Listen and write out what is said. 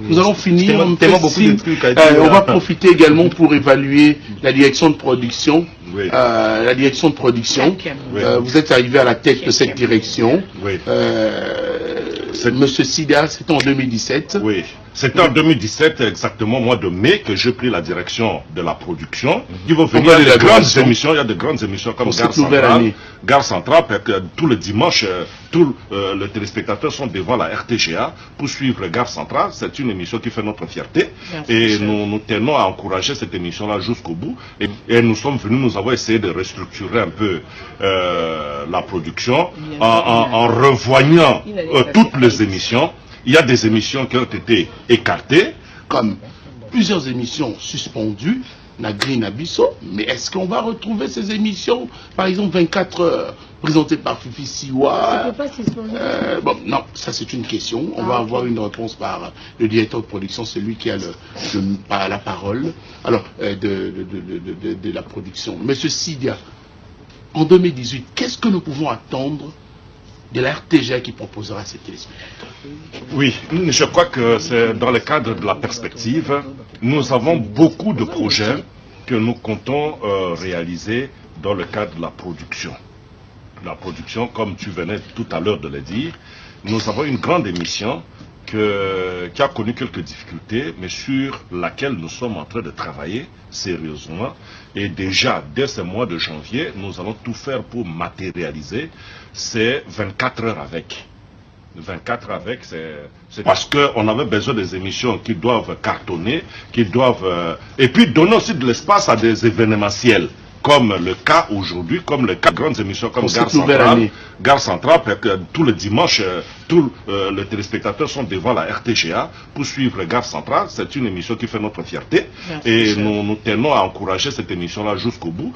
Nous allons finir. On va profiter également pour évaluer la direction de production. Oui. La direction de production. Oui. Vous êtes arrivé à la tête de cette direction. Oui. Monsieur Sidia, c'était en 2017. Oui. C'était en 2017, exactement, mois de mai, que j'ai pris la direction de la production. Il va venir, il y a de grandes émissions comme Gare Centrale, parce que tout le dimanche, tous les téléspectateurs sont devant la RTGA pour suivre Gare Centrale. C'est une émission qui fait notre fierté. Et nous tenons à encourager cette émission-là jusqu'au bout. Et nous sommes venus, nous avons essayé de restructurer un peu la production en revoyant toutes les émissions. Il y a des émissions qui ont été écartées. Comme plusieurs émissions suspendues, Nagri Nabiso, mais est-ce qu'on va retrouver ces émissions, par exemple 24 heures, présentées par Fifi Siwa bon, non, ça c'est une question. On va avoir une réponse par le directeur de production, celui qui a la parole alors, de la production. Monsieur Sidia, en 2018, qu'est-ce que nous pouvons attendre de la RTGA qui proposera ces téléspectateurs? Oui, je crois que c'est dans le cadre de la perspective. Nous avons beaucoup de projets que nous comptons réaliser dans le cadre de la production. La production, comme tu venais tout à l'heure de le dire, nous avons une grande émission qui a connu quelques difficultés, mais sur laquelle nous sommes en train de travailler sérieusement. Et déjà, dès ce mois de janvier, nous allons tout faire pour matérialiser ces 24 heures avec. 24 avec, c'est parce qu'on avait besoin des émissions qui doivent cartonner, qui doivent... et puis donner aussi de l'espace à des événementiels. Comme le cas aujourd'hui, comme le cas de grandes émissions comme Gare Centrale, parce que tous les dimanches, tous les téléspectateurs sont devant la RTGA pour suivre Gare Centrale. C'est une émission qui fait notre fierté. Et nous tenons à encourager cette émission-là jusqu'au bout.